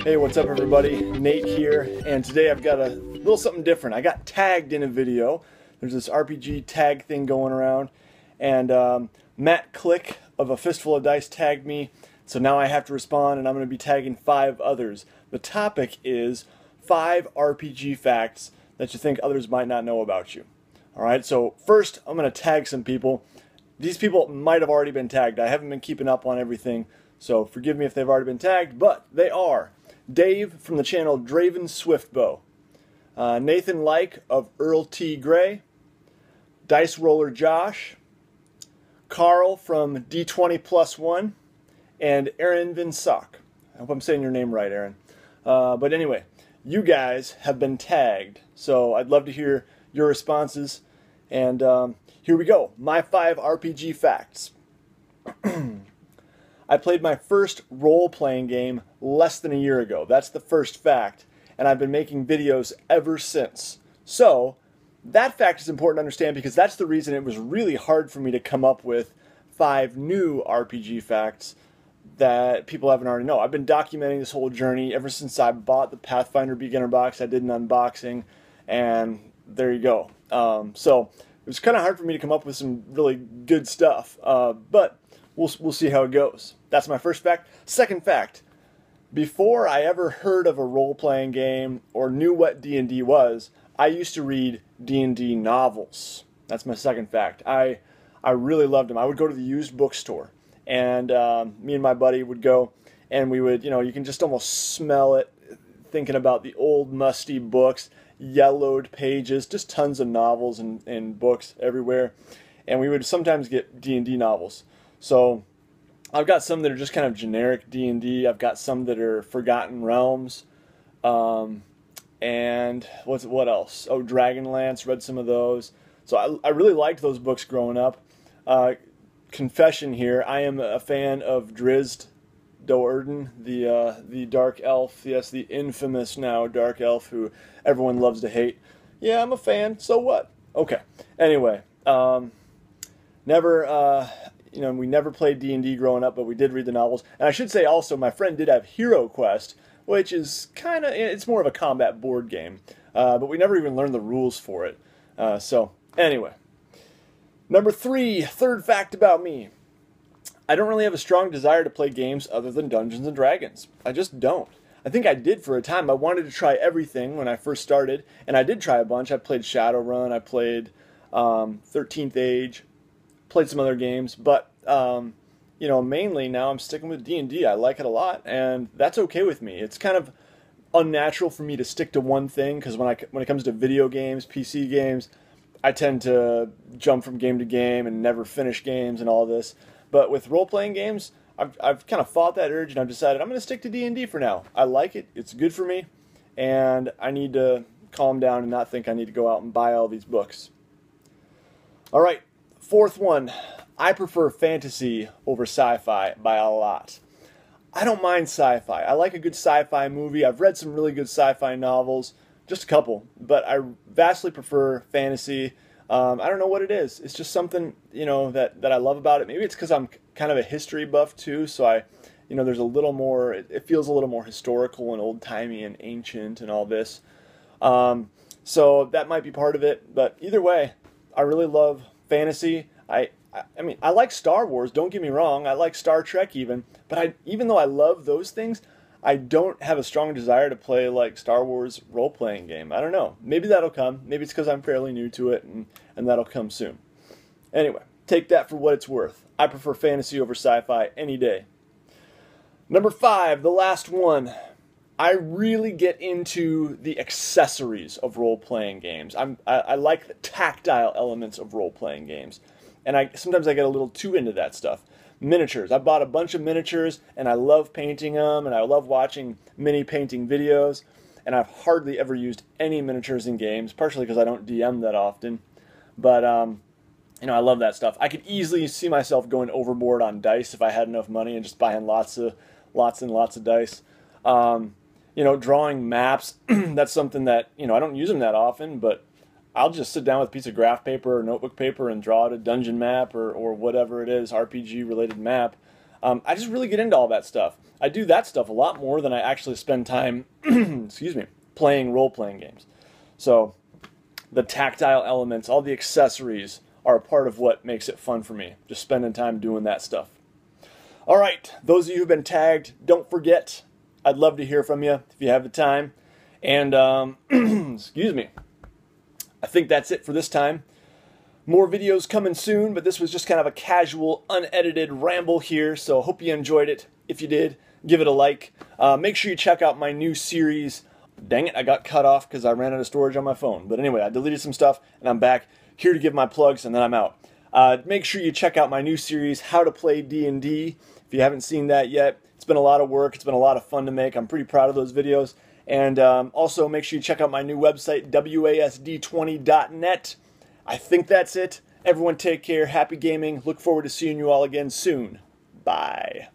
Hey, what's up everybody? Nate here, and today I've got a little something different. I got tagged in a video. There's this RPG tag thing going around, and Matt Click of A Fistful of Dice tagged me, so now I have to respond, and I'm going to be tagging 5 others. The topic is 5 RPG facts that you think others might not know about you. Alright, so first I'm going to tag some people. These people might have already been tagged. I haven't been keeping up on everything, so forgive me if they've already been tagged, but they are Dave from the channel Draven Swiftbow, Nathan Like of Earl T. Gray, Dice Roller Josh, Carl from D20+1, and Aaron Vinsock. I hope I'm saying your name right, Aaron. But anyway, you guys have been tagged, so I'd love to hear your responses. And here we go. My 5 RPG facts. I played my first role-playing game less than a year ago. That's the first fact. And I've been making videos ever since. So, that fact is important to understand because that's the reason it was really hard for me to come up with 5 new RPG facts that people haven't already know. I've been documenting this whole journey ever since I bought the Pathfinder Beginner Box. I did an unboxing, and there you go. So it was kind of hard for me to come up with some really good stuff, but we'll see how it goes. That's my first fact. Second fact, before I ever heard of a role-playing game or knew what D&D was, I used to read D&D novels. That's my second fact. I really loved them. I would go to the used bookstore, and me and my buddy would go, and we would, you can just almost smell it, thinking about the old musty books, yellowed pages, just tons of novels and books everywhere. And we would sometimes get D&D novels. So I've got some that are just kind of generic D&D. I've got some that are Forgotten Realms. And what else? Oh, Dragonlance, read some of those. So I really liked those books growing up. Confession here, I am a fan of Drizzt Do'Urden, the dark elf, yes, the infamous now dark elf who everyone loves to hate. Yeah, I'm a fan, so what? Okay, anyway, we never played D&D growing up, but we did read the novels. And I should say also, my friend did have Hero Quest, which is it's more of a combat board game, but we never even learned the rules for it. So, anyway. Number 3, third fact about me. I don't really have a strong desire to play games other than Dungeons and Dragons. I just don't. I think I did for a time. I wanted to try everything when I first started, and I did try a bunch. I played Shadowrun, I played 13th Age, played some other games, but mainly now I'm sticking with D&D. I like it a lot, and that's okay with me. It's kind of unnatural for me to stick to one thing, because when it comes to video games, PC games, I tend to jump from game to game and never finish games and all this. But with role-playing games, I've kind of fought that urge, and I've decided I'm going to stick to D&D for now. I like it. It's good for me. And I need to calm down and not think I need to go out and buy all these books. All right, fourth one. I prefer fantasy over sci-fi by a lot. I don't mind sci-fi. I like a good sci-fi movie. I've read some really good sci-fi novels. Just a couple, but I vastly prefer fantasy. I don't know what it is. It's just something, that I love about it. Maybe it's because I'm kind of a history buff too, so there's a little more, it feels a little more historical and old-timey and ancient and all this. So that might be part of it, but either way, I really love fantasy. I like Star Wars, don't get me wrong. I like Star Trek even, but even though I love those things, I don't have a strong desire to play like Star Wars role-playing game. I don't know. Maybe that'll come. Maybe it's because I'm fairly new to it, and that'll come soon. Anyway, take that for what it's worth. I prefer fantasy over sci-fi any day. Number 5, the last one. I really get into the accessories of role-playing games. I like the tactile elements of role-playing games, and sometimes I get a little too into that stuff. Miniatures. I bought a bunch of miniatures, and I love painting them, and I love watching mini painting videos, and I've hardly ever used any miniatures in games, partially because I don't DM that often, but I love that stuff. I could easily see myself going overboard on dice if I had enough money and just buying lots and lots of dice. Drawing maps, that's something that, I don't use them that often, but I'll just sit down with a piece of graph paper or notebook paper and draw out a dungeon map or whatever it is, RPG related map. I just really get into all that stuff. I do that stuff a lot more than I actually spend time, excuse me, playing role-playing games. So the tactile elements, all the accessories are a part of what makes it fun for me, just spending time doing that stuff. All right, those of you who've been tagged, don't forget, I'd love to hear from you if you have the time. And, excuse me, I think that's it for this time. More videos coming soon, but this was just kind of a casual, unedited ramble here, so hope you enjoyed it. If you did, give it a like. Make sure you check out my new series. Dang it, I got cut off because I ran out of storage on my phone. But anyway, I deleted some stuff, and I'm back here to give my plugs, and then I'm out. Make sure you check out my new series, How to Play D&D. If you haven't seen that yet, it's been a lot of work. It's been a lot of fun to make. I'm pretty proud of those videos. And also, make sure you check out my new website, wasd20.net. I think that's it. Everyone take care. Happy gaming. Look forward to seeing you all again soon. Bye.